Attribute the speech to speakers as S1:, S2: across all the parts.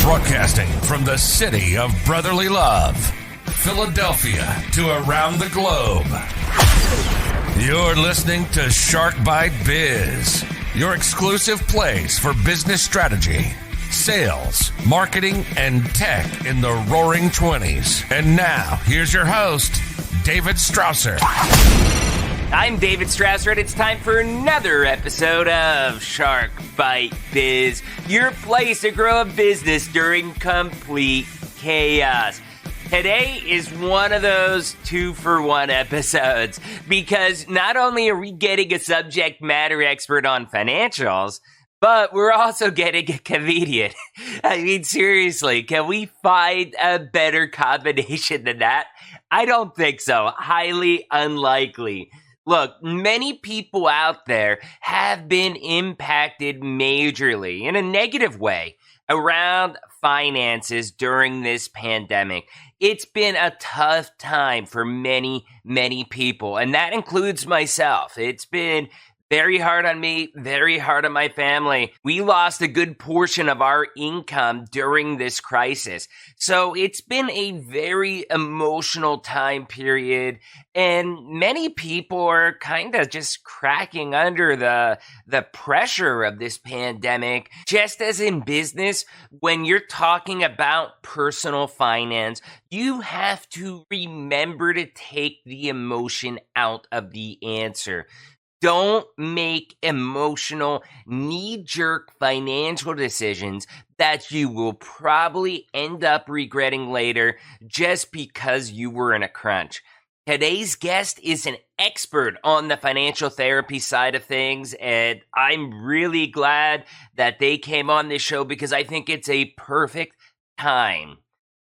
S1: Broadcasting from the city of brotherly love, Philadelphia, to around the globe. You're listening to Shark Bite Biz, your exclusive place for business strategy, sales, marketing, and tech in the roaring 20s. And now, here's your host, David Strausser.
S2: I'm David Strausser, and it's time for another episode of Shark Bite Biz, your place to grow a business during complete chaos. Today is one of those 2-for-1 episodes, because not only are we getting a subject matter expert on financials, but we're also getting a comedian. I mean, seriously, can we find a better combination than that? I don't think so. Highly unlikely. Look, many people out there have been impacted majorly in a negative way around finances during this pandemic. It's been a tough time for many, many people, and that includes myself. It's been very hard on me, very hard on my family. We lost a good portion of our income during this crisis. So it's been a very emotional time period, and many people are kind of just cracking under the pressure of this pandemic. Just as in business, when you're talking about personal finance, you have to remember to take the emotion out of the answer. Don't make emotional, knee-jerk financial decisions that you will probably end up regretting later just because you were in a crunch. Today's guest is an expert on the financial therapy side of things, and I'm really glad that they came on this show because I think it's a perfect time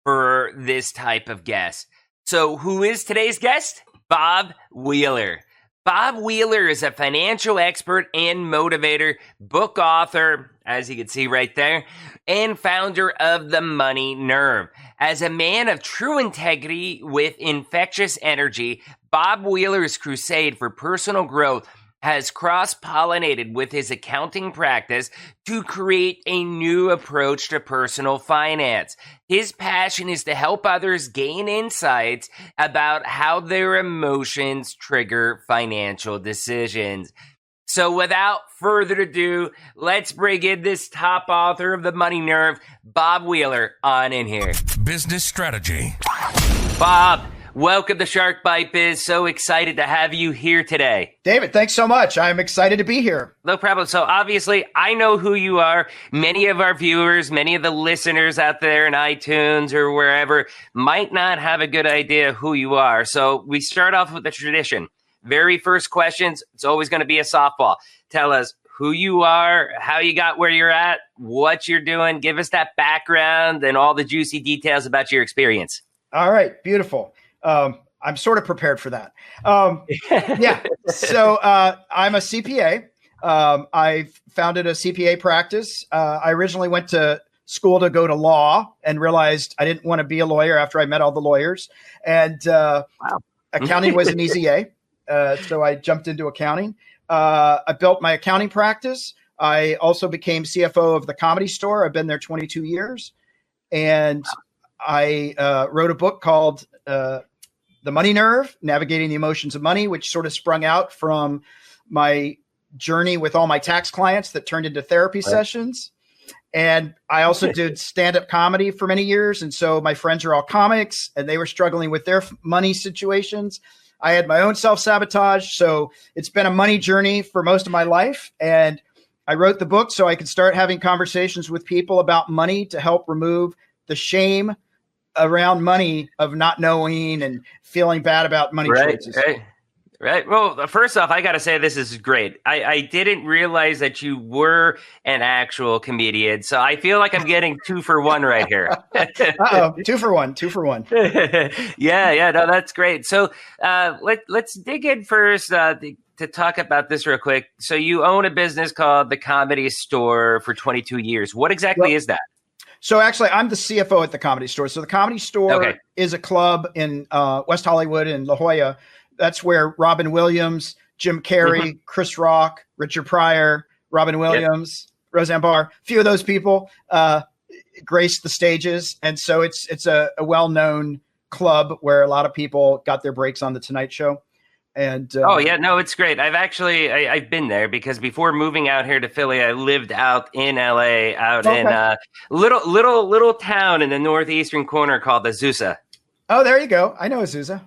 S2: for this type of guest. So who is today's guest? Bob Wheeler. Bob Wheeler is a financial expert and motivator, book author, as you can see right there, and founder of The Money Nerve. As a man of true integrity with infectious energy, Bob Wheeler's crusade for personal growth has cross-pollinated with his accounting practice to create a new approach to personal finance. His passion is to help others gain insights about how their emotions trigger financial decisions. So without further ado, let's bring in this top author of The Money Nerve, Bob Wheeler, on in here.
S1: Business strategy.
S2: Bob, welcome to Shark Bite Biz. So excited to have you here today.
S3: David, thanks so much. I'm excited to be here.
S2: No problem. So obviously, I know who you are. Many of our viewers, many of the listeners out there in iTunes or wherever might not have a good idea who you are. So we start off with the tradition. Very first questions, it's always going to be a softball. Tell us who you are, how you got where you're at, what you're doing. Give us that background and all the juicy details about your experience.
S3: All right. Beautiful. I'm sort of prepared for that. Yeah. So I'm a CPA. I founded a CPA practice. I originally went to school to go to law and realized I didn't want to be a lawyer after I met all the lawyers. And accounting was an easy A. So I jumped into accounting. I built my accounting practice. I also became CFO of the Comedy Store. I've been there 22 years. And I wrote a book called The Money Nerve, Navigating the Emotions of Money, which sort of sprung out from my journey with all my tax clients that turned into therapy sessions. And I also did stand-up comedy for many years. And so my friends are all comics and they were struggling with their money situations. I had my own self-sabotage. So it's been a money journey for most of my life. And I wrote the book so I could start having conversations with people about money to help remove the shame around money of not knowing and feeling bad about money choices.
S2: Right. Well, first off, I got to say this is great. I didn't realize that you were an actual comedian. So I feel like I'm getting 2-for-1 right here.
S3: Uh-oh, 2-for-1.
S2: Yeah. No, that's great. So let's dig in first to talk about this real quick. So you own a business called the Comedy Store for 22 years. What exactly is that?
S3: So actually, I'm the CFO at the Comedy Store. So the Comedy Store is a club in West Hollywood in La Jolla. That's where Robin Williams, Jim Carrey, Chris Rock, Richard Pryor, Robin Williams, Roseanne Barr, a few of those people graced the stages. And so it's a well-known club where a lot of people got their breaks on the Tonight Show. And
S2: oh yeah, no, it's great. I've been there because before moving out here to Philly, I lived out in LA, in a little town in the northeastern corner called Azusa.
S3: Oh, there you go. I know Azusa.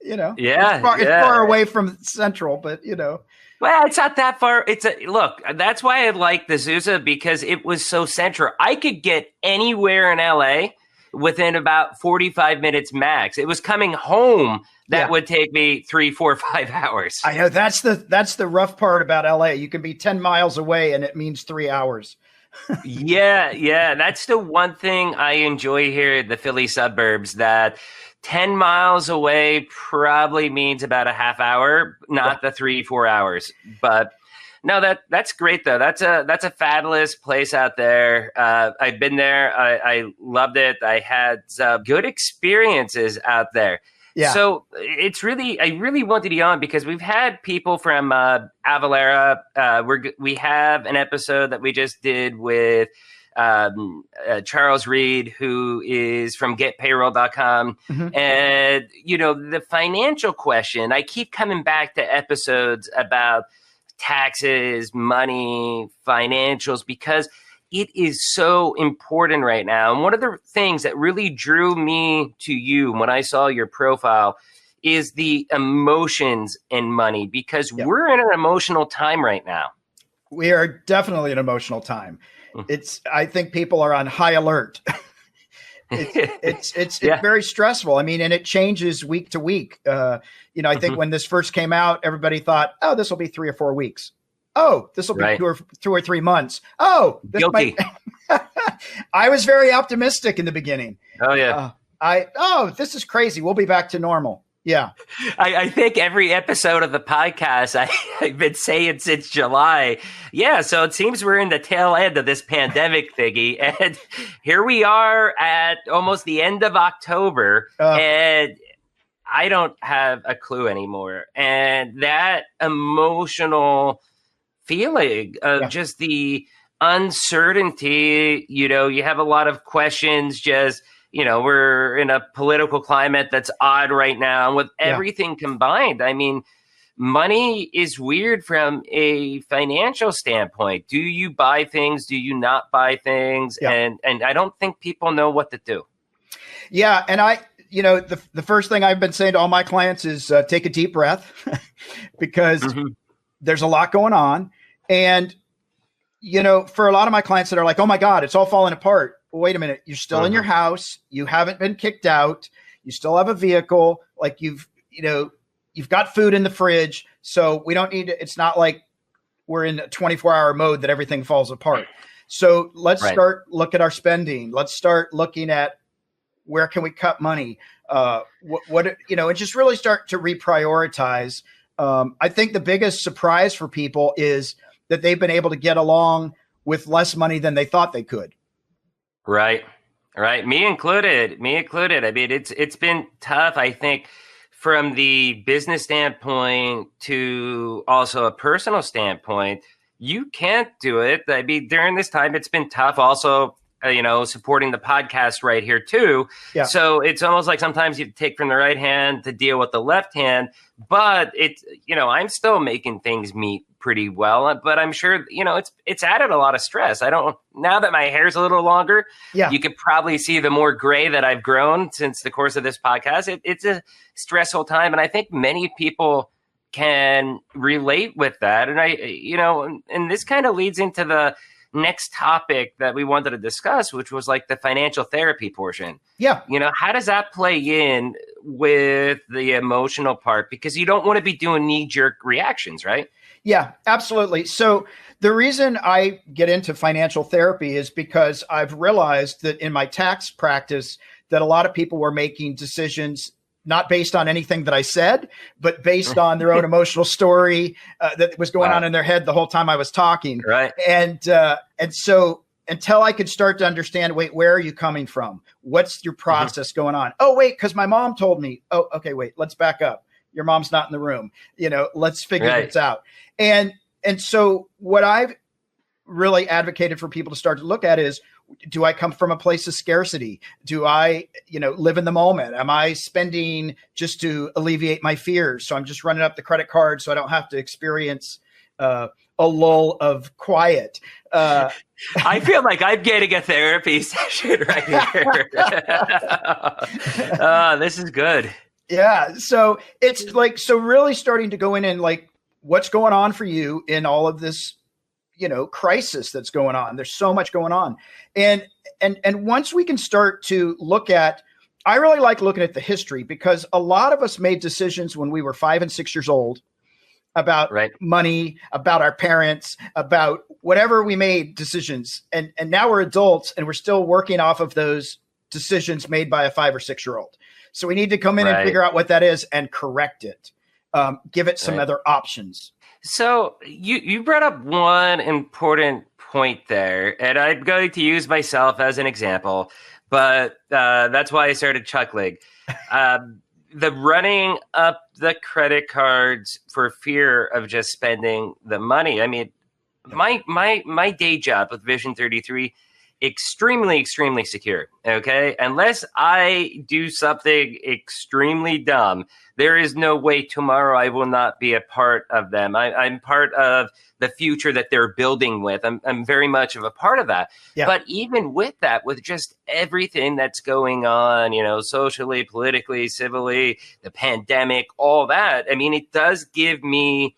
S2: Yeah,
S3: it's far away from Central, but
S2: Well, it's not that far. Look, that's why I like the Azusa, because it was so central. I could get anywhere in LA within about 45 minutes max. It was coming home that would take me 3, 4, 5 hours.
S3: I know that's the rough part about LA. You can be 10 miles away and it means 3 hours.
S2: Yeah. That's the one thing I enjoy here in the Philly suburbs, that 10 miles away probably means about a half hour, not the 3, 4 hours. But no, that's great though. That's a fabulous place out there. I've been there. I loved it. I had good experiences out there. Yeah. So I really wanted you on because we've had people from Avalara. We have an episode that we just did with Charles Reed, who is from getpayroll.com. Mm-hmm. And, the financial question, I keep coming back to episodes about taxes, money, financials, because it is so important right now. And one of the things that really drew me to you when I saw your profile is the emotions in money, because we're in an emotional time right now.
S3: We are definitely an emotional time. I think people are on high alert. It's very stressful. I mean, and it changes week to week. I think when this first came out, everybody thought, oh, this will be 3 or 4 weeks. Oh, this will be 2 or 3 months. Oh, this
S2: guilty.
S3: I was very optimistic in the beginning.
S2: Oh yeah.
S3: This is crazy. We'll be back to normal. Yeah.
S2: I think every episode of the podcast I've been saying since July. Yeah. So it seems we're in the tail end of this pandemic thingy. And here we are at almost the end of October. And I don't have a clue anymore. And that emotional feeling of just the uncertainty, you have a lot of questions, just, we're in a political climate that's odd right now. And with everything combined, I mean, money is weird from a financial standpoint. Do you buy things? Do you not buy things? Yeah. And I don't think people know what to do.
S3: Yeah. And the first thing I've been saying to all my clients is take a deep breath because there's a lot going on. And, for a lot of my clients that are like, oh my God, it's all falling apart. Well, wait a minute. You're still in your house. You haven't been kicked out. You still have a vehicle. Like you've got food in the fridge. So we don't need to, it's not like we're in a 24-hour mode that everything falls apart. So let's start look at our spending. Let's start looking at where can we cut money? And just really start to reprioritize. I think the biggest surprise for people is that they've been able to get along with less money than they thought they could.
S2: Right. Me included. I mean, it's been tough, I think, from the business standpoint to also a personal standpoint. You can't do it. I mean, during this time, it's been tough also, supporting the podcast right here too. Yeah. So it's almost like sometimes you take from the right hand to deal with the left hand, but it's, I'm still making things meet pretty well, but I'm sure, it's added a lot of stress. Now that my hair's a little longer, you could probably see the more gray that I've grown since the course of this podcast. It's a stressful time. And I think many people can relate with that. And and this kind of leads into the next topic that we wanted to discuss, which was like the financial therapy portion. Yeah. How does that play in with the emotional part? Because you don't want to be doing knee-jerk reactions, right?
S3: Yeah, absolutely. So the reason I get into financial therapy is because I've realized that in my tax practice that a lot of people were making decisions not based on anything that I said, but based on their own emotional story that was going on in their head the whole time I was talking.
S2: Right.
S3: And so until I could start to understand, wait, where are you coming from? What's your process going on? Oh, wait, because my mom told me. Oh, okay, wait, let's back up. Your mom's not in the room. Let's figure this out. And so what I've really advocated for people to start to look at is, do I come from a place of scarcity? Do I, live in the moment? Am I spending just to alleviate my fears? So I'm just running up the credit card so I don't have to experience a lull of quiet.
S2: I feel like I'm getting a therapy session right here. This is good.
S3: Yeah. So it's like, so really starting to go in and like, what's going on for you in all of this, crisis that's going on. There's so much going on. And once we can start to look at, I really like looking at the history, because a lot of us made decisions when we were 5 and 6 years old about money, about our parents, about whatever we made decisions. And now we're adults and we're still working off of those decisions made by a 5 or 6 year old. So we need to come in and figure out what that is and correct it. Give it some other options.
S2: So you brought up one important point there, and I'm going to use myself as an example, but that's why I started chuckling. The running up the credit cards for fear of just spending the money. I mean, my day job with Vision 33, extremely, extremely secure. Okay. Unless I do something extremely dumb, there is no way tomorrow I will not be a part of them. I'm part of the future that they're building with. I'm very much of a part of that. Yeah. But even with that, with just everything that's going on, socially, politically, civilly, the pandemic, all that, I mean, it does give me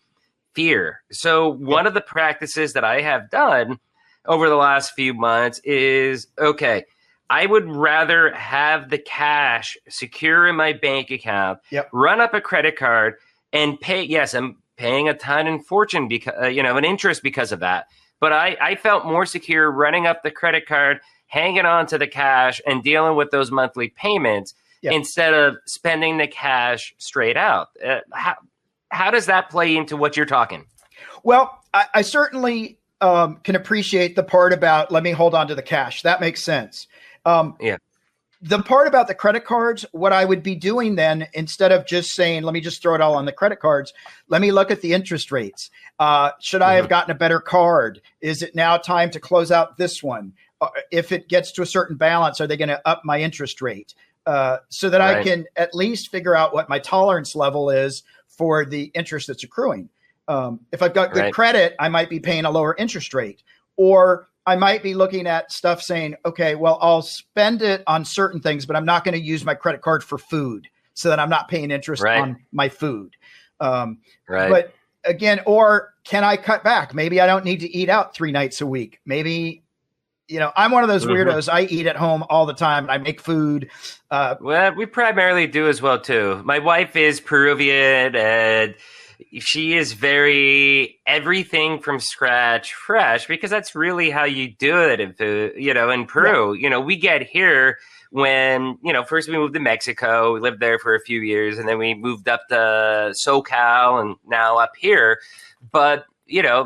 S2: fear. So one of the practices that I have done over the last few months is, okay, I would rather have the cash secure in my bank account, run up a credit card and pay. Yes, I'm paying a ton and fortune because, an interest because of that. But I felt more secure running up the credit card, hanging on to the cash and dealing with those monthly payments instead of spending the cash straight out. How does that play into what you're talking?
S3: Well, I certainly can appreciate the part about let me hold on to the cash. That makes sense. The part about the credit cards, what I would be doing then, instead of just saying, let me just throw it all on the credit cards, let me look at the interest rates. Should I have gotten a better card? Is it now time to close out this one? If it gets to a certain balance, are they going to up my interest rate? So that I can at least figure out what my tolerance level is for the interest that's accruing. If I've got good credit, I might be paying a lower interest rate, or I might be looking at stuff saying, okay, well, I'll spend it on certain things, but I'm not going to use my credit card for food so that I'm not paying interest on my food. But again, or can I cut back? Maybe I don't need to eat out 3 nights a week. Maybe, I'm one of those weirdos. I eat at home all the time and I make food.
S2: Well, we primarily do as well, too. My wife is Peruvian and she is very everything from scratch fresh, because that's really how you do it in Peru. We get here when, first we moved to Mexico, we lived there for a few years, and then we moved up to SoCal and now up here. But,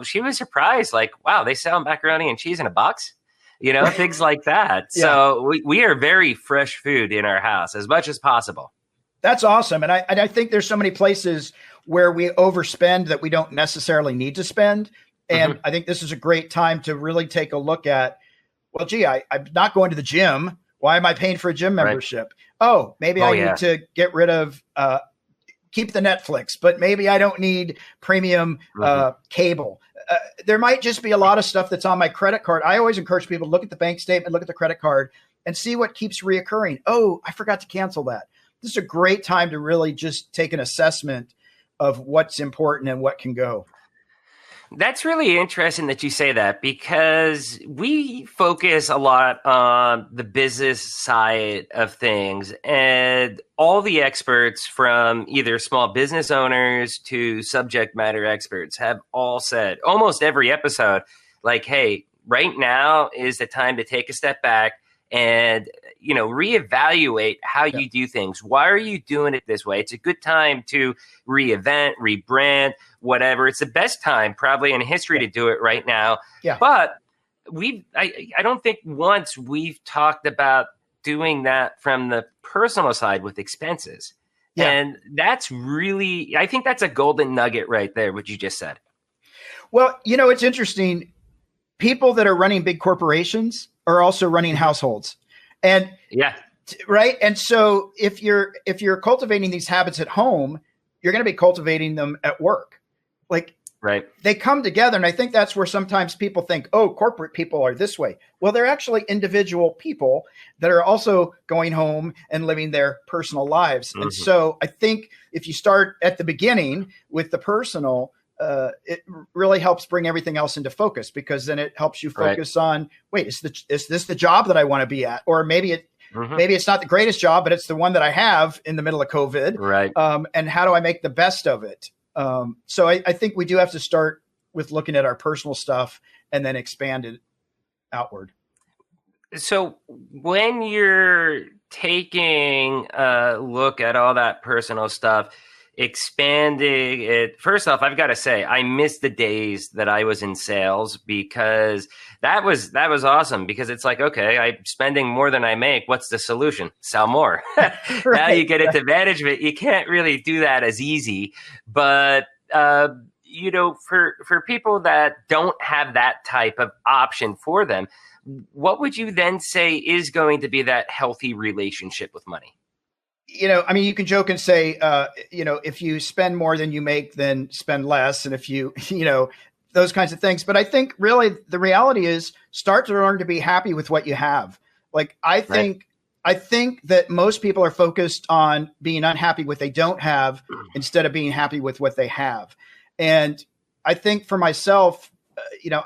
S2: she was surprised, like, wow, they sell macaroni and cheese in a box, things like that. So we are very fresh food in our house as much as possible.
S3: That's awesome. And I think there's so many places where we overspend that we don't necessarily need to spend. And I think this is a great time to really take a look at, well, gee, I'm not going to the gym. Why am I paying for a gym membership? Oh, maybe I need to get rid of, keep the Netflix, but maybe I don't need premium cable. There might just be a lot of stuff that's on my credit card. I always encourage people to look at the bank statement, look at the credit card, and see what keeps reoccurring. Oh, I forgot to cancel that. This is a great time to really just take an assessment of what's important and what can go.
S2: That's really interesting that you say that, because we focus a lot on the business side of things, and all the experts, from either small business owners to subject matter experts, have all said almost every episode, like, hey, right now is the time to take a step back and reevaluate how you do things. Why are you doing it this way? It's a good time to reinvent, rebrand, whatever. It's the best time probably in history to do it right now. Yeah. But I don't think once we've talked about doing that from the personal side with expenses. Yeah. And that's really, I think that's a golden nugget right there, what you just said.
S3: Well, it's interesting. People that are running big corporations, are also running households. And
S2: yeah,
S3: right. And so if you're cultivating these habits at home, you're going to be cultivating them at work. Like,
S2: right.
S3: They come together. And I think that's where sometimes people think, oh, corporate people are this way. Well, they're actually individual people that are also going home and living their personal lives. Mm-hmm. And so I think if you start at the beginning with the personal, it really helps bring everything else into focus, because then it helps you focus on, wait, is this the job that I want to be at? Or maybe it's not the greatest job, but it's the one that I have in the middle of COVID.
S2: Right.
S3: And how do I make the best of it? So I think we do have to start with looking at our personal stuff and then expand it outward.
S2: So when you're taking a look at all that personal stuff, expanding it, first off, I've got to say, I miss the days that I was in sales, because that was awesome, because it's like, okay, I'm spending more than I make. What's the solution? Sell more. Right. Now you get into management. You can't really do that as easy, but for people that don't have that type of option for them, what would you then say is going to be that healthy relationship with money?
S3: You can joke and say, if you spend more than you make, then spend less. And if you, those kinds of things. But I think really the reality is start to learn to be happy with what you have. Like, I think that most people are focused on being unhappy with what they don't have instead of being happy with what they have. And I think for myself,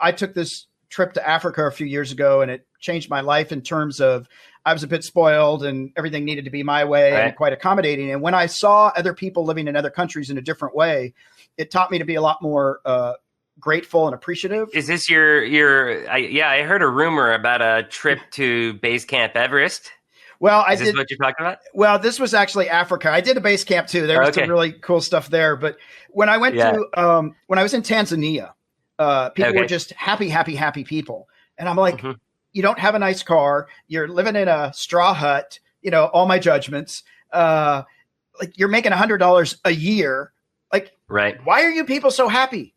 S3: I took this trip to Africa a few years ago, and it changed my life in terms of I was a bit spoiled and everything needed to be my way and quite accommodating. And when I saw other people living in other countries in a different way, it taught me to be a lot more grateful and appreciative.
S2: Is this I heard a rumor about a trip to Base Camp Everest.
S3: Well,
S2: Is this what you're talking about?
S3: Well, this was actually Africa. I did a base camp too. There was some really cool stuff there. But when I went to, when I was in Tanzania, people were just happy people. And I'm like, you don't have a nice car. You're living in a straw hut, all my judgments. Like, you're making $100 a year. Like,
S2: right.
S3: Why are you people so happy?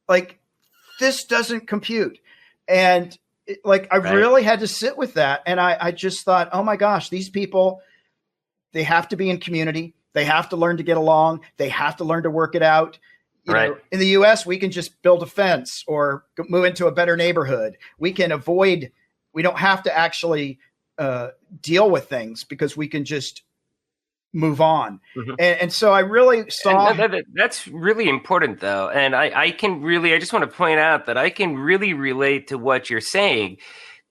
S3: Like, this doesn't compute. And I really had to sit with that. And I just thought, oh my gosh, these people, they have to be in community. They have to learn to get along. They have to learn to work it out. You know, in the US, we can just build a fence or move into a better neighborhood. We can avoid, we don't have to actually deal with things, because we can just move on. And so I really saw
S2: that's really important though. And I just want to point out that I can really relate to what you're saying,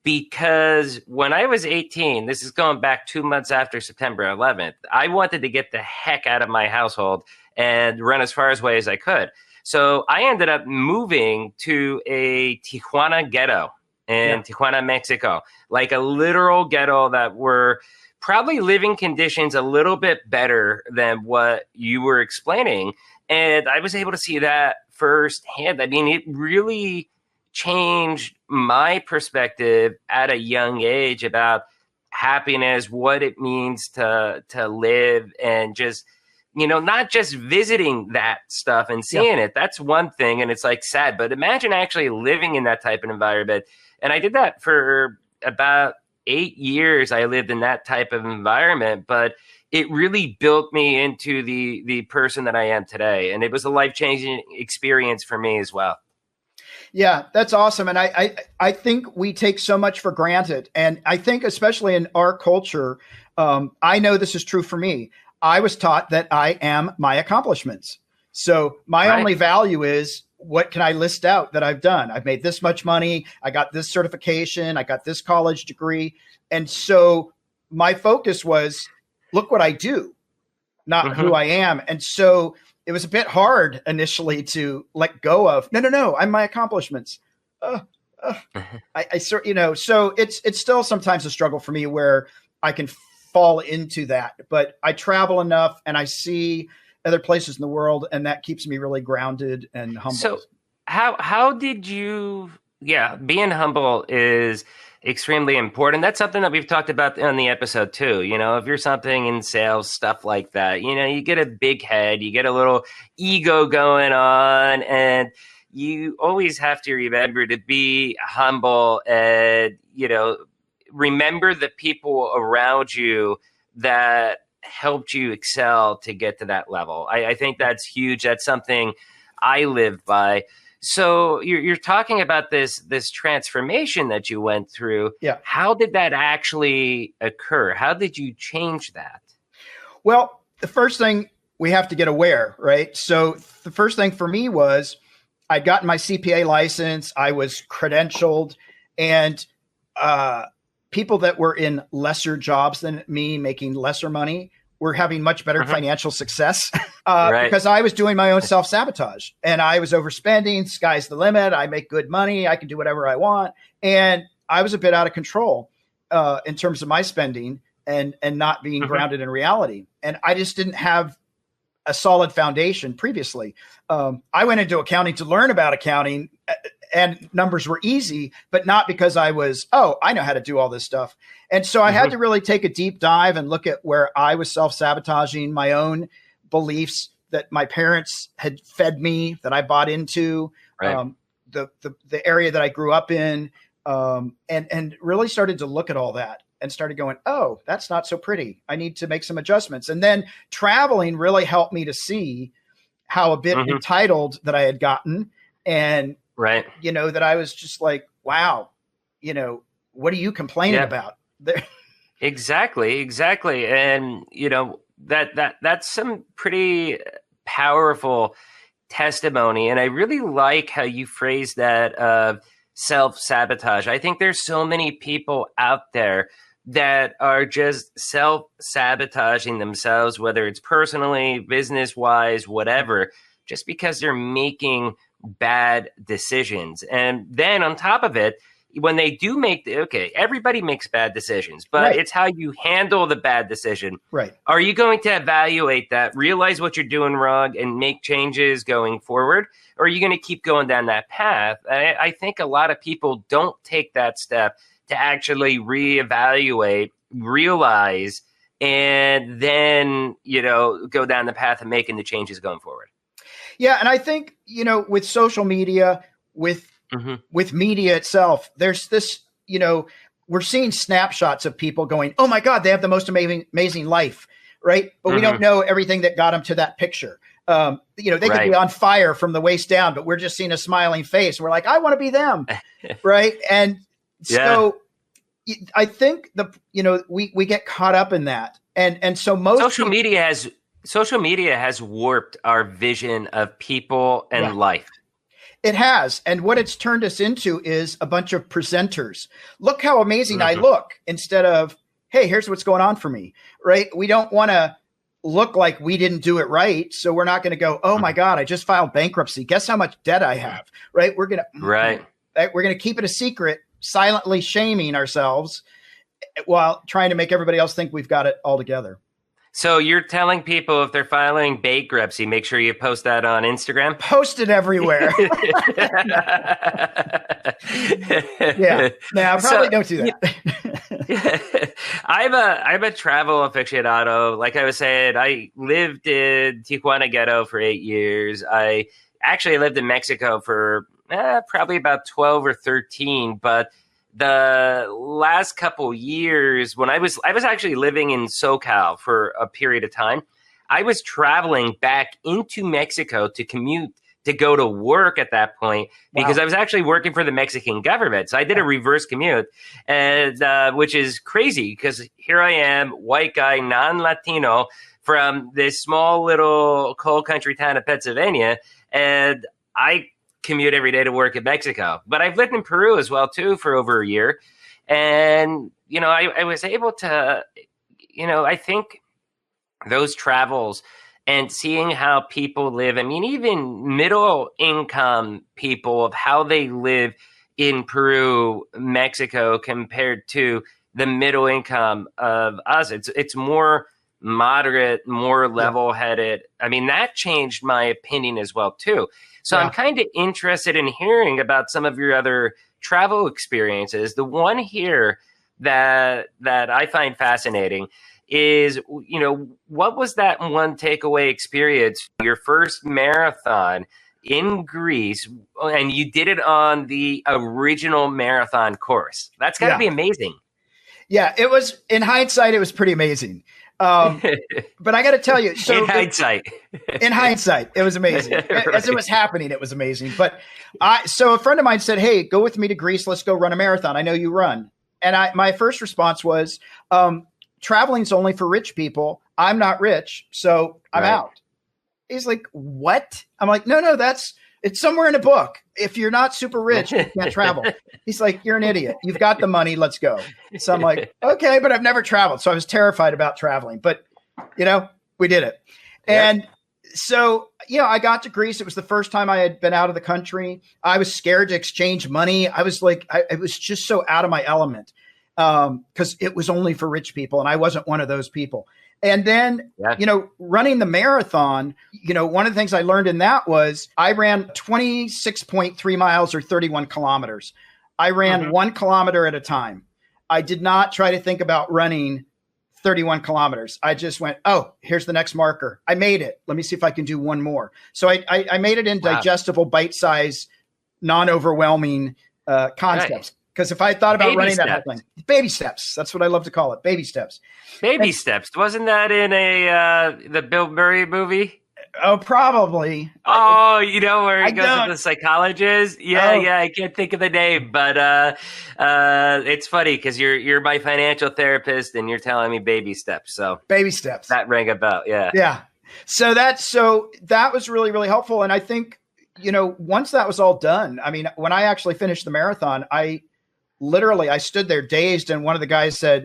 S2: because when I was 18, this is going back 2 months after September 11th, I wanted to get the heck out of my household and run as far away as I could. So I ended up moving to a Tijuana ghetto in Tijuana, Mexico, like a literal ghetto that were probably living conditions a little bit better than what you were explaining. And I was able to see that firsthand. I mean, it really changed my perspective at a young age about happiness, what it means to live, and just, not just visiting that stuff and seeing it. That's one thing. And it's like sad, but imagine actually living in that type of environment. And I did that for about 8 years. I lived in that type of environment, but it really built me into the person that I am today. And it was a life-changing experience for me as well.
S3: Yeah, that's awesome. And I think we take so much for granted. And I think especially in our culture, I know this is true for me. I was taught that I am my accomplishments. So my only value is, what can I list out that I've done? I've made this much money. I got this certification. I got this college degree. And so my focus was, look what I do, not who I am. And so it was a bit hard initially to let go of, no, I'm my accomplishments. So it's still sometimes a struggle for me where I can fall into that, but I travel enough and I see other places in the world, and that keeps me really grounded and humble.
S2: So how did you, being humble is extremely important. That's something that we've talked about on the episode too. If you're something in sales, stuff like that, you get a big head, you get a little ego going on, and you always have to remember to be humble and, remember the people around you that helped you excel to get to that level. I think that's huge. That's something I live by. So you're talking about this transformation that you went through.
S3: Yeah.
S2: How did that actually occur? How did you change that?
S3: Well, the first thing we have to get aware, right? So the first thing for me was I'd gotten my CPA license. I was credentialed, and people that were in lesser jobs than me, making lesser money, were having much better financial success because I was doing my own self-sabotage and I was overspending. Sky's the limit. I make good money. I can do whatever I want. And I was a bit out of control in terms of my spending and not being grounded in reality. And I just didn't have a solid foundation previously. I went into accounting to learn about accounting, and numbers were easy, but not because I was, I know how to do all this stuff. And so I had to really take a deep dive and look at where I was self-sabotaging my own beliefs that my parents had fed me, that I bought into, the area that I grew up in, and really started to look at all that and started going, oh, that's not so pretty. I need to make some adjustments. And then traveling really helped me to see how a bit entitled that I had gotten. And, that I was just like, wow, what are you complaining about?
S2: Exactly. And, that's some pretty powerful testimony. And I really like how you phrase that self-sabotage. I think there's so many people out there that are just self-sabotaging themselves, whether it's personally, business-wise, whatever, just because they're making bad decisions. And then on top of it, when they do make everybody makes bad decisions, but it's how you handle the bad decision. Right. Are you going to evaluate that, realize what you're doing wrong, and make changes going forward? Or are you going to keep going down that path? I think a lot of people don't take that step to actually reevaluate, realize, and then, go down the path of making the changes going forward.
S3: Yeah. And I think, with social media, with media itself, there's this, we're seeing snapshots of people going, oh my God, they have the most amazing life. Right. But we don't know everything that got them to that picture. They could be on fire from the waist down, but we're just seeing a smiling face. We're like, I want to be them. Right. And so I think we get caught up in that. And so most
S2: social media has warped our vision of people and life.
S3: It has. And what it's turned us into is a bunch of presenters. Look how amazing I look, instead of, hey, here's what's going on for me, right? We don't want to look like we didn't do it right. So we're not going to go, oh my God, I just filed bankruptcy. Guess how much debt I have, right? We're going to keep it a secret, silently shaming ourselves while trying to make everybody else think we've got it all together.
S2: So you're telling people if they're filing bankruptcy, make sure you post that on Instagram?
S3: Post it everywhere. No, probably don't do that.
S2: I'm a travel aficionado. Like I was saying, I lived in Tijuana ghetto for 8 years. I actually lived in Mexico for probably about 12 or 13, but the last couple years, when I was actually living in SoCal for a period of time, I was traveling back into Mexico to commute to go to work at that point because I was actually working for the Mexican government. So I did a reverse commute, and which is crazy because here I am, white guy, non-Latino from this small little coal country town of Pennsylvania, and I commute every day to work in Mexico. But I've lived in Peru as well, too, for over a year. And, I was able to, I think those travels and seeing how people live, I mean, even middle income people, of how they live in Peru, Mexico, compared to the middle income of us. It's more moderate, more level-headed. I mean, that changed my opinion as well, too. So I'm kind of interested in hearing about some of your other travel experiences. The one here that I find fascinating is, what was that one takeaway experience, your first marathon in Greece, and you did it on the original marathon course? That's got to be amazing.
S3: Yeah, it was, in hindsight, it was pretty amazing. But I got to tell you, so in hindsight, it was amazing. Right. As it was happening, it was amazing. But so a friend of mine said, "Hey, go with me to Greece. Let's go run a marathon. I know you run." And my first response was, traveling's only for rich people. I'm not rich, so I'm out. He's like, "What?" I'm like, no, it's somewhere in a book. If you're not super rich, you can't travel. He's like, "You're an idiot. You've got the money. Let's go." So I'm like, okay, but I've never traveled. So I was terrified about traveling, but we did it. And so, I got to Greece. It was the first time I had been out of the country. I was scared to exchange money. I was like, I was just so out of my element because it was only for rich people. And I wasn't one of those people. And then, running the marathon, one of the things I learned in that was I ran 26.3 miles or 31 kilometers. I ran 1 kilometer at a time. I did not try to think about running 31 kilometers. I just went, oh, here's the next marker. I made it. Let me see if I can do one more. So I made it in digestible, bite-sized, non-overwhelming concepts. Because if I thought about running that whole thing, baby steps. That's what I love to call it. Baby steps.
S2: Baby steps. Wasn't that in the Bill Murray movie?
S3: Oh, probably.
S2: Oh, where he goes to the psychologist? Yeah, I can't think of the name, but it's funny because you're my financial therapist and you're telling me baby steps. So
S3: baby steps.
S2: That rang a bell. Yeah.
S3: Yeah. So that was really, really helpful. And I think, once that was all done, I mean, when I actually finished the marathon, I stood there dazed, and one of the guys said,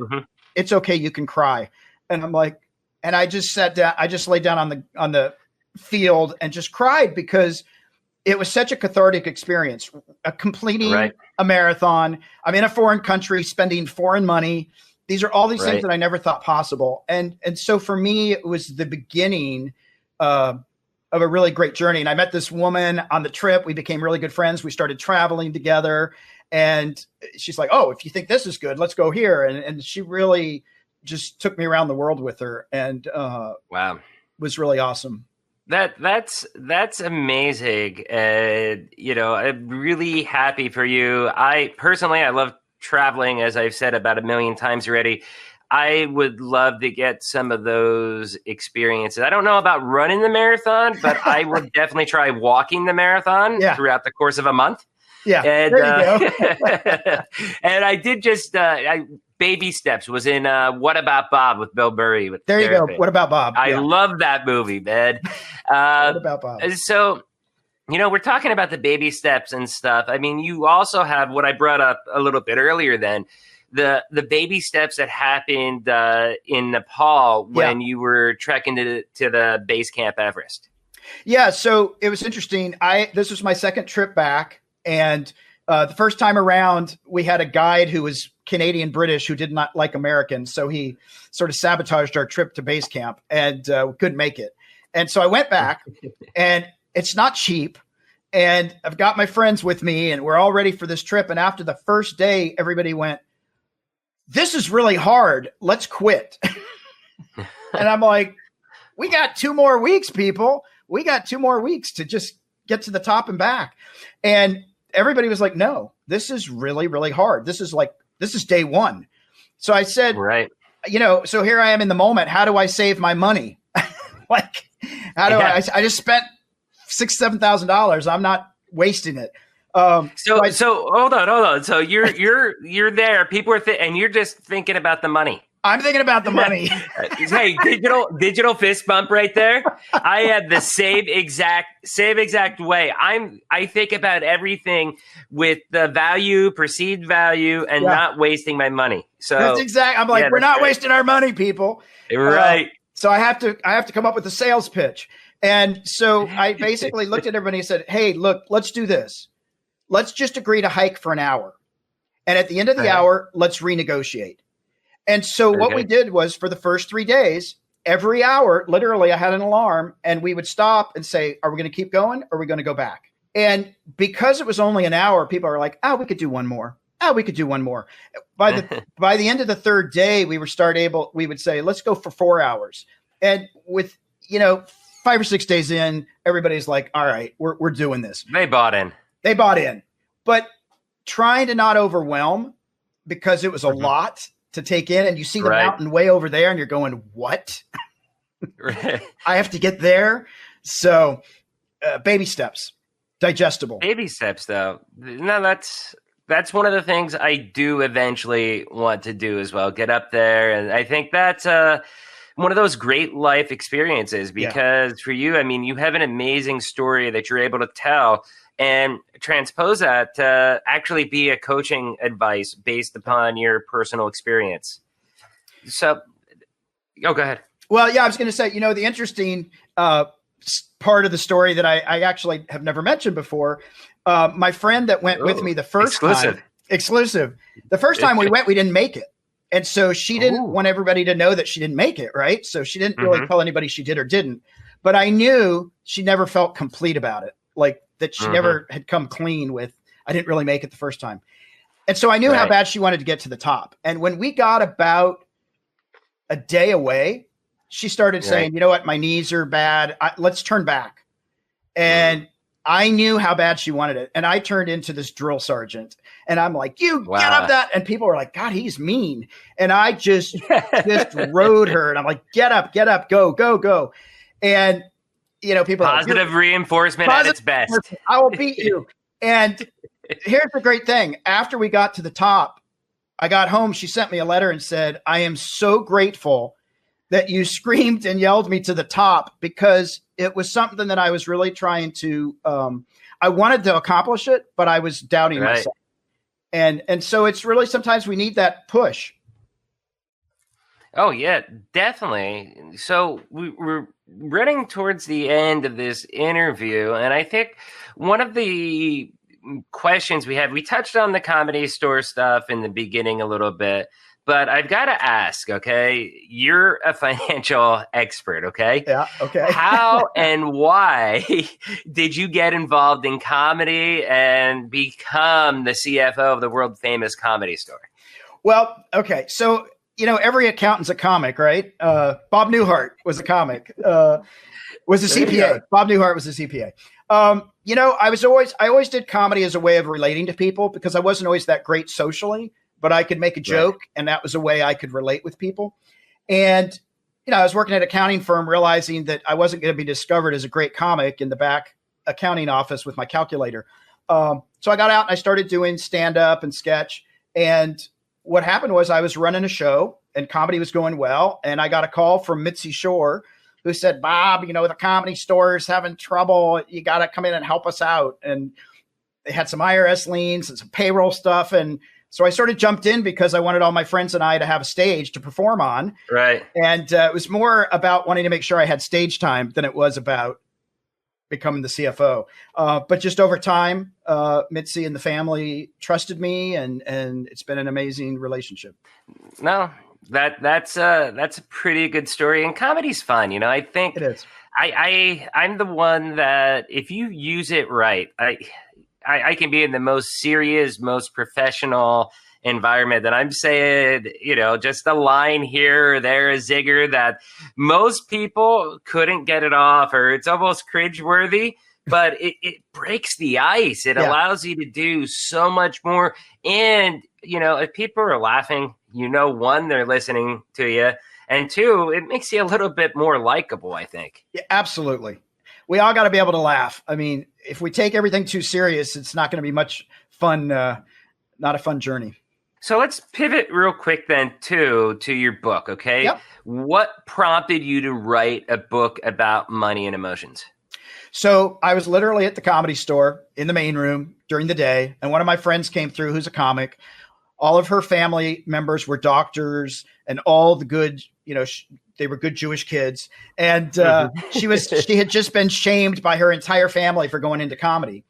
S3: "It's okay, you can cry." And I'm like, and I just sat down. I just laid down on the field and just cried because it was such a cathartic experience. Completing a marathon. I'm in a foreign country, spending foreign money. These are all these things that I never thought possible. And so for me, it was the beginning of a really great journey. And I met this woman on the trip. We became really good friends. We started traveling together. And she's like, "Oh, if you think this is good, let's go here." And she really just took me around the world with her, and wow, was really awesome.
S2: That's amazing. I'm really happy for you. I love traveling, as I've said about 1 million times already. I would love to get some of those experiences. I don't know about running the marathon, but I would definitely try walking the marathon throughout the course of a month.
S3: Yeah,
S2: and,
S3: there you go.
S2: And I did just Baby Steps was in What About Bob with Bill Murray.
S3: There you go. What About Bob?
S2: I love that movie, man.
S3: What About Bob?
S2: So, we're talking about the baby steps and stuff. I mean, you also have what I brought up a little bit earlier then, the baby steps that happened in Nepal when you were trekking to the base camp Everest.
S3: Yeah, so it was interesting. This was my second trip back. And the first time around, we had a guide who was Canadian British who did not like Americans. So he sort of sabotaged our trip to base camp and we couldn't make it. And so I went back and it's not cheap. And I've got my friends with me and we're all ready for this trip. And after the first day, everybody went, "This is really hard. Let's quit." And I'm like, we got 2 more weeks, people. We got 2 more weeks to just get to the top and back. And everybody was like, "No, this is really, really hard. This is day 1. So I said, so here I am in the moment. How do I save my money? Like, how do I just spent $6,000-$7,000. I'm not wasting it.
S2: So hold on. So you're there. People are, and you're just thinking about the money.
S3: I'm thinking about the money.
S2: Hey, digital fist bump right there. I have the same exact way. I think about everything with the perceived value, and not wasting my money. So
S3: that's exact. I'm like, we're not wasting our money, people.
S2: Right.
S3: So I have to come up with a sales pitch. And so I basically looked at everybody and said, "Hey, look, let's do this. Let's just agree to hike for an hour. And at the end of the hour, let's renegotiate." And so what we did was for the first 3 days, every hour, literally I had an alarm and we would stop and say, "Are we going to keep going? Or are we going to go back?" And because it was only an hour, people are like, "Oh, we could do one more. Oh, we could do one more." By the end of the 3rd day, we would say, "Let's go for 4 hours." And with, 5 or 6 days in, everybody's like, "All right, we're doing this."
S2: They bought in. But
S3: trying to not overwhelm, because it was a lot to take in, and you see the
S2: Right.
S3: mountain way over there and you're going, what?
S2: Right.
S3: I have to get there. So baby steps, digestible.
S2: Baby steps, though. No, that's one of the things I do eventually want to do as well. Get up there, and I think that's one of those great life experiences because for you, I mean, you have an amazing story that you're able to tell and transpose that to actually be a coaching advice based upon your personal experience. So, go ahead.
S3: Well, yeah, I was going to say, the interesting part of the story that I actually have never mentioned before, my friend that went with me the first time, exclusive. The first time we went, we didn't make it. And so she didn't want everybody to know that she didn't make it, right? So she didn't really tell anybody she did or didn't. But I knew she never felt complete about it, like that she never had come clean with, I didn't really make it the first time. And so I knew how bad she wanted to get to the top. And when we got about a day away, she started saying, you know what, my knees are bad. Let's turn back. And I knew how bad she wanted it. And I turned into this drill sergeant. And I'm like, get up that. And people were like, God, he's mean. And I just rode her. And I'm like, get up, go, go, go. And, people
S2: positive reinforcement at its best.
S3: I will beat you. And here's the great thing. After we got to the top, I got home. She sent me a letter and said, I am so grateful that you screamed and yelled me to the top, because it was something that I was really trying to, I wanted to accomplish it, but I was doubting myself. And so it's really, sometimes we need that push.
S2: Oh yeah, definitely. So we're running towards the end of this interview. And I think one of the questions we touched on the Comedy Store stuff in the beginning a little bit, but I've got to ask, okay, you're a financial expert, okay?
S3: Yeah, okay.
S2: How and why did you get involved in comedy and become the CFO of the world famous Comedy Store?
S3: Well, okay. So, every accountant's a comic, right? Bob Newhart was a comic, was a CPA. Bob Newhart was a CPA. I always did comedy as a way of relating to people, because I wasn't always that great socially, but I could make a joke, and that was a way I could relate with people. And, I was working at an accounting firm, realizing that I wasn't going to be discovered as a great comic in the back accounting office with my calculator. So I got out and I started doing stand-up and sketch. And what happened was I was running a show and comedy was going well. And I got a call from Mitzi Shore, who said, Bob, the Comedy Store is having trouble. You got to come in and help us out. And they had some IRS liens and some payroll stuff. And so I sort of jumped in because I wanted all my friends and I to have a stage to perform on.
S2: Right.
S3: And it was more about wanting to make sure I had stage time than it was about becoming the CFO. But just over time, Mitzi and the family trusted me, and it's been an amazing relationship.
S2: No, that's a pretty good story, and comedy's fun. I think
S3: it is.
S2: I'm the one that if you use it right, I can be in the most serious, most professional environment that I'm saying, just a line here or there, a zigger that most people couldn't get it off, or it's almost cringeworthy, but it breaks the ice. It allows you to do so much more. And, if people are laughing, one, they're listening to you. And two, it makes you a little bit more likable, I think.
S3: Yeah, absolutely. We all got to be able to laugh. I mean, if we take everything too serious, it's not going to be much fun, not a fun journey.
S2: So let's pivot real quick then to your book, okay?
S3: Yep.
S2: What prompted you to write a book about money and emotions?
S3: So I was literally at the Comedy Store in the main room during the day, and one of my friends came through who's a comic. All of her family members were doctors, and all the good, they were good Jewish kids. And she had just been shamed by her entire family for going into comedy.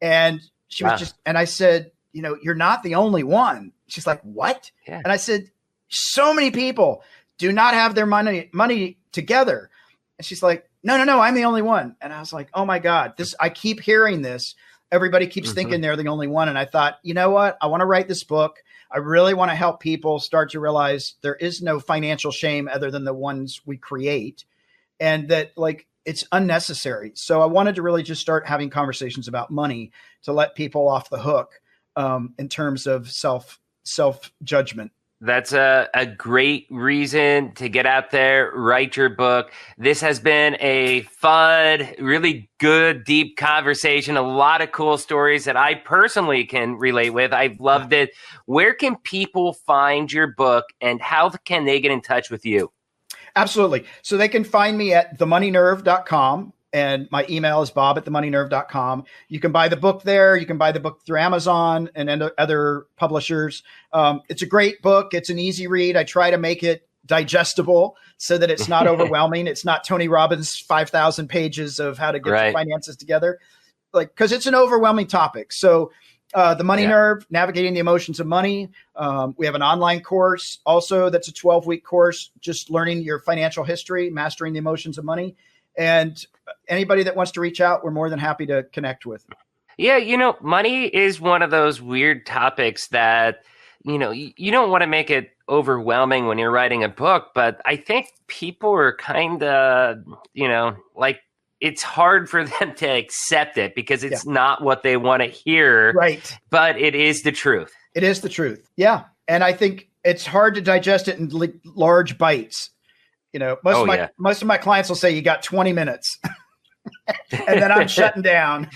S3: And she was and I said, you're not the only one. She's like, what? Yeah. And I said, so many people do not have their money together. And she's like, no, I'm the only one. And I was like, oh my God, I keep hearing this. Everybody keeps thinking they're the only one. And I thought, you know what? I want to write this book. I really want to help people start to realize there is no financial shame other than the ones we create, and that it's unnecessary. So I wanted to really just start having conversations about money to let people off the hook in terms of self-judgment.
S2: That's a great reason to get out there, write your book. This has been a fun, really good, deep conversation. A lot of cool stories that I personally can relate with. I've loved it. Where can people find your book and how can they get in touch with you?
S3: Absolutely. So they can find me at themoneynerve.com. And my email is bob@themoneynerve.com. You can buy the book there. You can buy the book through Amazon and other publishers. It's a great book. It's an easy read. I try to make it digestible so that it's not overwhelming. It's not Tony Robbins' 5,000 pages of how to get your finances together, because it's an overwhelming topic. So the Money Nerve, Navigating the Emotions of Money. We have an online course also that's a 12-week course, just learning your financial history, mastering the emotions of money. And anybody that wants to reach out, we're more than happy to connect with.
S2: Yeah, money is one of those weird topics that, you don't want to make it overwhelming when you're writing a book, but I think people are kind of, it's hard for them to accept it because it's not what they want to hear.
S3: Right.
S2: But it is the truth.
S3: It is the truth. Yeah. And I think it's hard to digest it in large bites. Most of my clients will say you got 20 minutes and then I'm shutting down.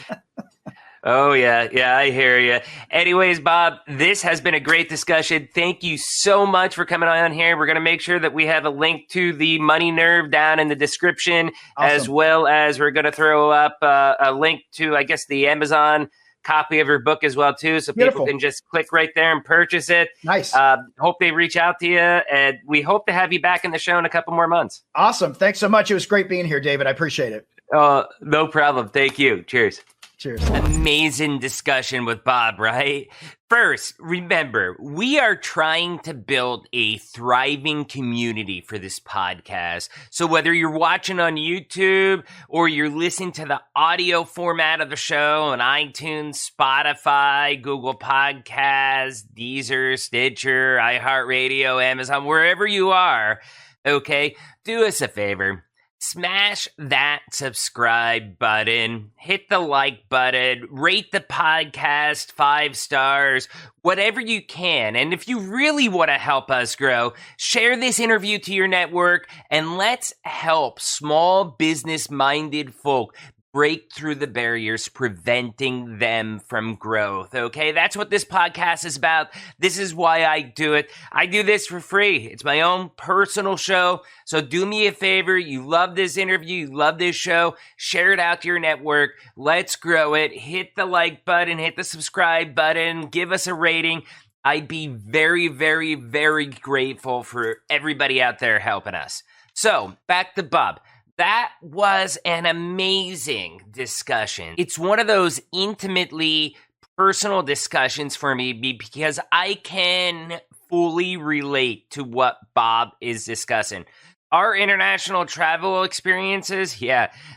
S2: Oh, yeah. Yeah, I hear you. Anyways, Bob, this has been a great discussion. Thank you so much for coming on here. We're going to make sure that we have a link to the Money Nerve down in the description, as well as we're going to throw up a link to, I guess, the Amazon copy of your book as well, too, so people can just click right there and purchase it.
S3: Nice.
S2: Hope they reach out to you, and we hope to have you back in the show in a couple more months.
S3: Awesome. Thanks so much. It was great being here, David. I appreciate it.
S2: No problem. Thank you. Cheers.
S3: Cheers.
S2: Amazing discussion with Bob, right? First, remember, we are trying to build a thriving community for this podcast. So whether you're watching on YouTube or you're listening to the audio format of the show on iTunes, Spotify, Google Podcasts, Deezer, Stitcher, iHeartRadio, Amazon, wherever you are, okay, do us a favor. Smash that subscribe button, hit the like button, rate the podcast 5 stars, whatever you can. And if you really want to help us grow, share this interview to your network and let's help small business-minded folk break through the barriers preventing them from growth, okay? That's what this podcast is about. This is why I do it. I do this for free. It's my own personal show. So do me a favor. You love this interview. You love this show. Share it out to your network. Let's grow it. Hit the like button. Hit the subscribe button. Give us a rating. I'd be very, very, very grateful for everybody out there helping us. So back to Bob. That was an amazing discussion. It's one of those intimately personal discussions for me because I can fully relate to what Bob is discussing. Our international travel experiences,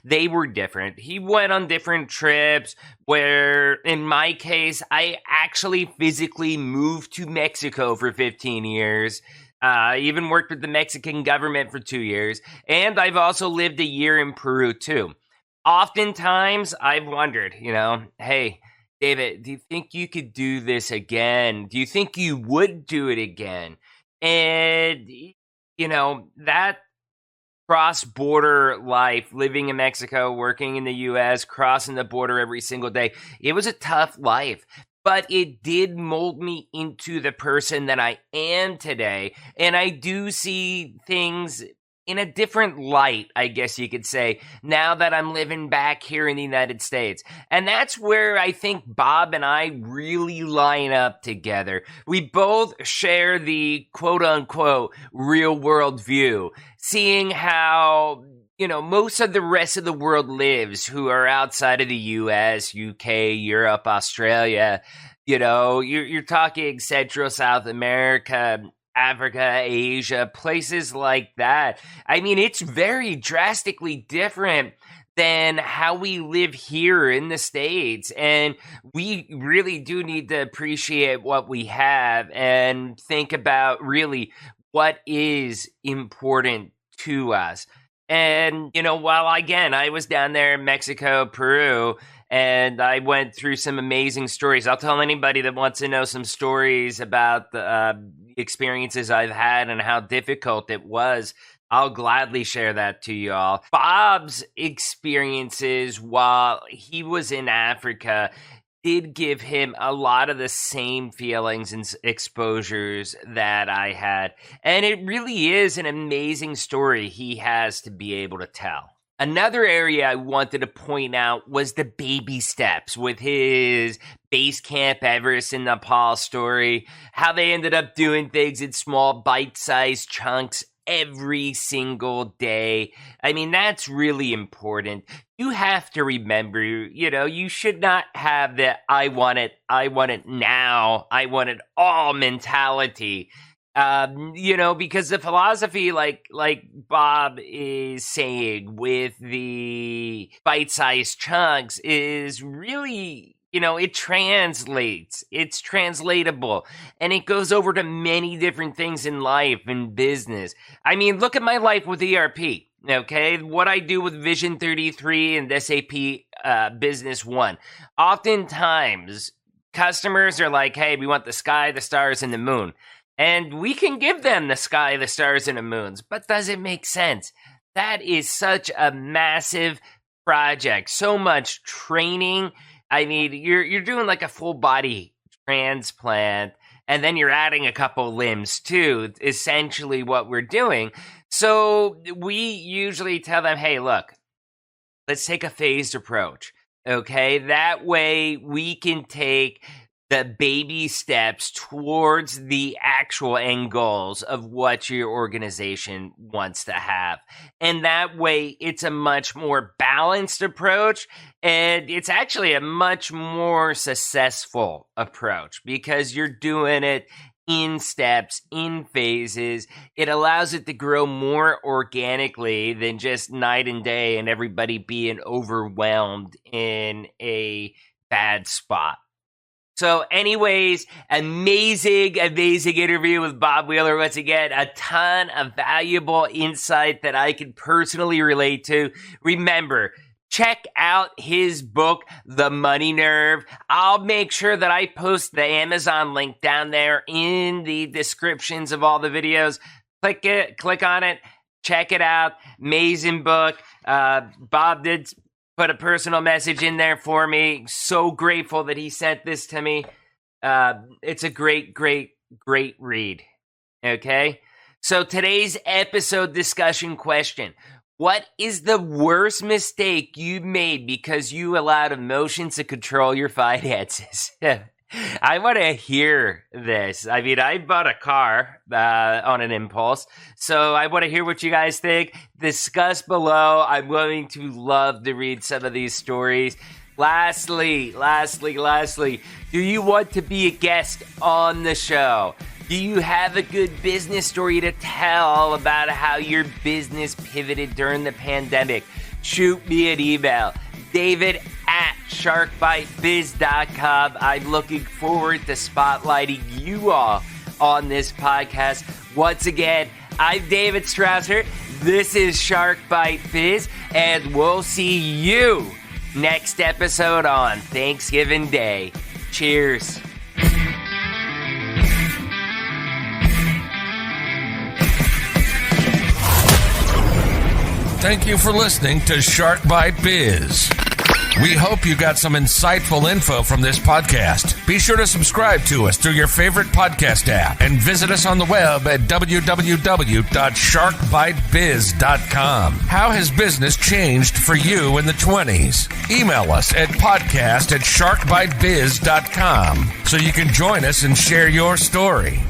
S2: they were different. He went on different trips where, in my case, I actually physically moved to Mexico for 15 years. I even worked with the Mexican government for 2 years, and I've also lived a year in Peru too. Oftentimes, I've wondered, hey, David, do you think you could do this again? Do you think you would do it again? And, that cross-border life, living in Mexico, working in the U.S., crossing the border every single day, it was a tough life. But it did mold me into the person that I am today. And I do see things in a different light, I guess you could say, now that I'm living back here in the United States. And that's where I think Bob and I really line up together. We both share the quote-unquote real-world view, seeing how most of the rest of the world lives who are outside of the US, UK, Europe, Australia. You're talking Central, South America, Africa, Asia, places like that. I mean, it's very drastically different than how we live here in the States. And we really do need to appreciate what we have and think about really what is important to us. And, while again, I was down there in Mexico, Peru, and I went through some amazing stories. I'll tell anybody that wants to know some stories about the experiences I've had and how difficult it was. I'll gladly share that to you all. Bob's experiences while he was in Africa did give him a lot of the same feelings and exposures that I had. And it really is an amazing story he has to be able to tell. Another area I wanted to point out was the baby steps with his base camp Everest in Nepal story, how they ended up doing things in small bite-sized chunks every single day. I mean, that's really important. You have to remember, you should not have the I want it now, I want it all mentality. Because the philosophy, like Bob is saying with the bite-sized chunks, is really, it translates. It's translatable. And it goes over to many different things in life and business. I mean, look at my life with ERP. Okay, what I do with Vision 33 and SAP Business One. Oftentimes, customers are like, hey, we want the sky, the stars, and the moon. And we can give them the sky, the stars, and the moons. But does it make sense? That is such a massive project. So much training. I mean, you're doing like a full body transplant, and then you're adding a couple limbs too, essentially what we're doing. So we usually tell them, hey, look, let's take a phased approach, okay? That way we can take the baby steps towards the actual end goals of what your organization wants to have. And that way it's a much more balanced approach, and it's actually a much more successful approach because you're doing it in steps, in phases. It allows it to grow more organically than just night and day and everybody being overwhelmed in a bad spot. So anyways, amazing interview with Bob Wheeler. Once again, a ton of valuable insight that I can personally relate to. Remember, check out his book, The Money Nerve. I'll make sure that I post the Amazon link down there in the descriptions of all the videos. Click on it, check it out. Amazing book. Bob did put a personal message in there for me. So grateful that he sent this to me. It's a great read. Okay? So today's episode discussion question: what is the worst mistake you made because you allowed emotions to control your finances? I want to hear this. I mean, I bought a car on an impulse, so I want to hear what you guys think. Discuss below. I'm going to love to read some of these stories. Lastly, do you want to be a guest on the show? Do you have a good business story to tell about how your business pivoted during the pandemic? Shoot me an email, david@sharkbitebiz.com. I'm looking forward to spotlighting you all on this podcast. Once again, I'm David Strausser. This is Shark Bite Biz, and we'll see you next episode on Thanksgiving Day. Cheers.
S1: Thank you for listening to Shark Bite Biz. We hope you got some insightful info from this podcast. Be sure to subscribe to us through your favorite podcast app and visit us on the web at www.sharkbitebiz.com. How has business changed for you in the 20s? Email us at podcast@sharkbitebiz.com so you can join us and share your story.